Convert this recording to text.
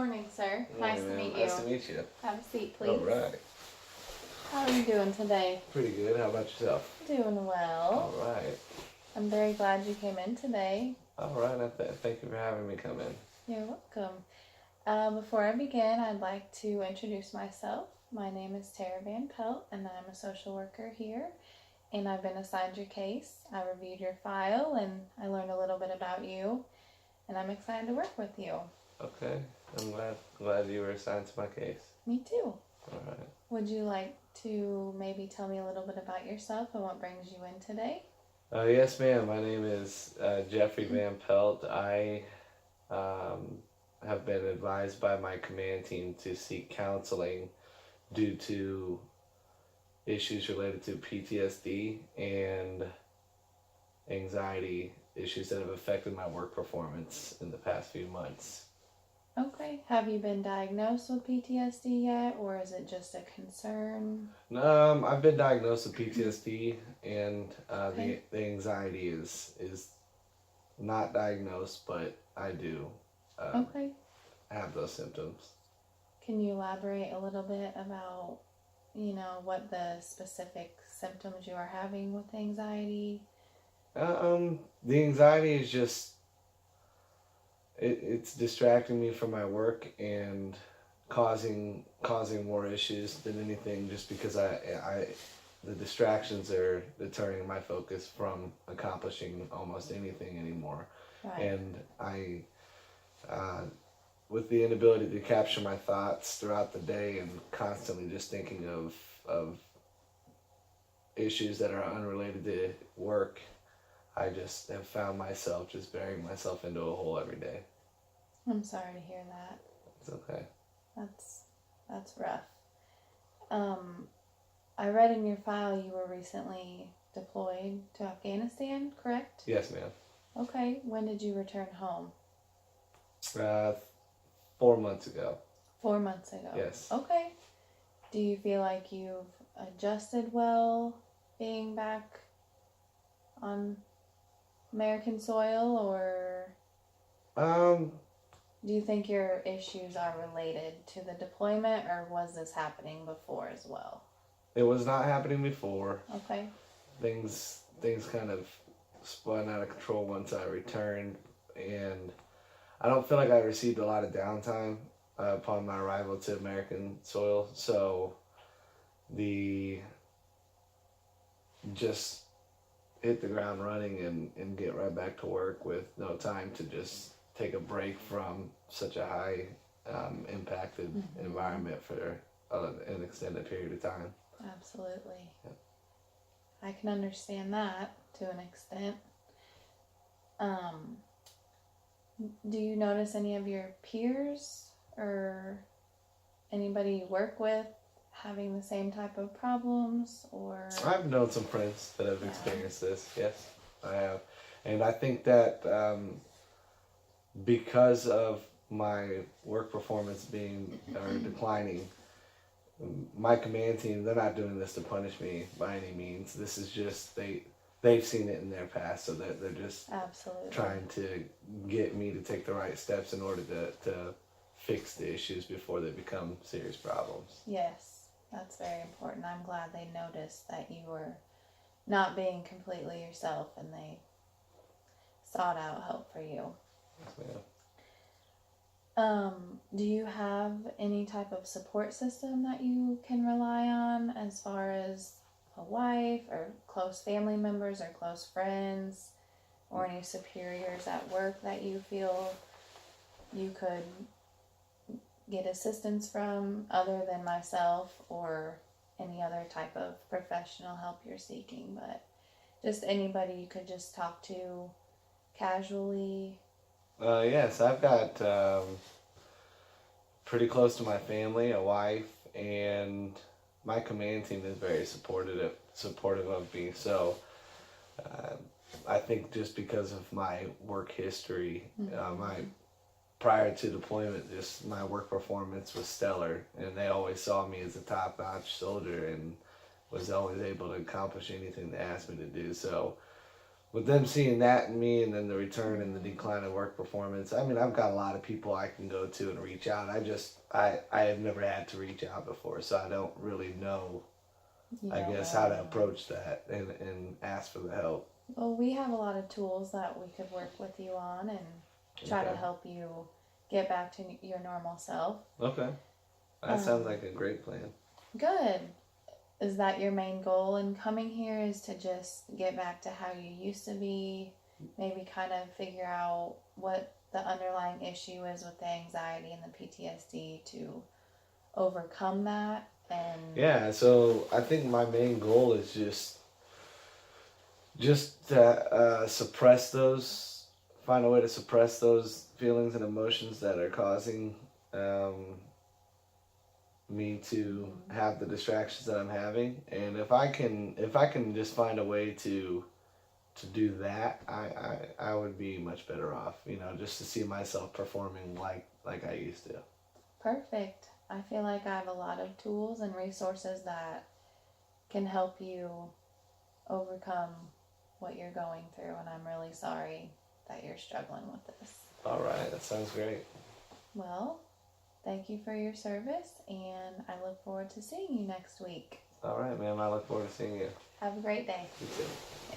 morning, sir. Nice to meet you. Nice to meet you. Have a seat, please. All right. How are you doing today? Pretty good. How about yourself? Doing well. All right. I'm very glad you came in today. All right. Thank you for having me come in. You're welcome. Before I begin, I'd like to introduce myself. My name is Tara Van Pelt, and I'm a social worker here. And I've been assigned your case. I reviewed your file, and I learned a little bit about you. And I'm excited to work with you. Okay. I'm glad you were assigned to my case. Me too. All right. Would you like to maybe tell me a little bit about yourself and what brings you in today? Yes, ma'am. My name is Jeffrey Van Pelt. I have been advised by my command team to seek counseling due to issues related to PTSD and anxiety issues that have affected my work performance in the past few months. Okay. Have you been diagnosed with PTSD yet, or is it just a concern? I've been diagnosed with PTSD, and Okay. the anxiety is not diagnosed, but I do Okay. have those symptoms. Can you elaborate a little bit about, what the specific symptoms you are having with anxiety? The anxiety is just it's distracting me from my work and causing more issues than anything, just because the distractions are deterring my focus from accomplishing almost anything anymore. Right. And I with the inability to capture my thoughts throughout the day and constantly just thinking of issues that are unrelated to work, I just have found myself just burying myself into a hole every day. I'm sorry to hear that. It's okay. That's rough. I read in your file you were recently deployed to Afghanistan, correct? Yes, ma'am. Okay. When did you return home? 4 months ago. 4 months ago. Yes. Okay. Do you feel like you've adjusted well being back on American soil, or do you think your issues are related to the deployment, or was this happening before as well? It was not happening before. Okay. Things kind of spun out of control once I returned, and I don't feel like I received a lot of downtime upon my arrival to American soil, so just hit the ground running and get right back to work with no time to just take a break from such a high impacted environment for an extended period of time. Absolutely. Yeah. I can understand that to an extent. Do you notice any of your peers or anybody you work with having the same type of problems, or? I've known some friends that have experienced this. Yes, I have. And I think that because of my work performance being declining, my command team, they're not doing this to punish me by any means. This is just they've seen it in their past, so they're just Absolutely trying to get me to take the right steps in order to fix the issues before they become serious problems. Yes, that's very important. I'm glad they noticed that you were not being completely yourself, and they sought out help for you. Yes, ma'am. Do you have any type of support system that you can rely on, as far as a wife or close family members or close friends, or any superiors at work that you feel you could get assistance from, other than myself or any other type of professional help you're seeking, but just anybody you could just talk to casually? Yes, I've got pretty close to my family, a wife, and my command team is very supportive of me. So I think just because of my work history, prior to deployment, just my work performance was stellar, and they always saw me as a top-notch soldier and was always able to accomplish anything they asked me to do. So with them seeing that in me, and then the return and the decline in work performance, I mean, I've got a lot of people I can go to and reach out. I have never had to reach out before, so I don't really know, You I don't guess, know how to anyone. approach that and ask for the help. Well, we have a lot of tools that we could work with you on and try to Okay. help you get back to your normal self. Okay. That sounds like a great plan. Good. Is that your main goal in coming here, is to just get back to how you used to be? Maybe kind of figure out what the underlying issue is with the anxiety and the PTSD to overcome that. And Yeah, so I think my main goal is just to suppress those, find a way to suppress those feelings and emotions that are causing um, me to have the distractions that I'm having. And if I can just find a way to do that, I would be much better off. You know, just to see myself performing like I used to. perfect. I feel like I have a lot of tools and resources that can help you overcome what you're going through, and I'm really sorry that you're struggling with this. All right, that sounds great. Well, thank you for your service, and I look forward to seeing you next week. All right, ma'am. I look forward to seeing you. Have a great day. You too.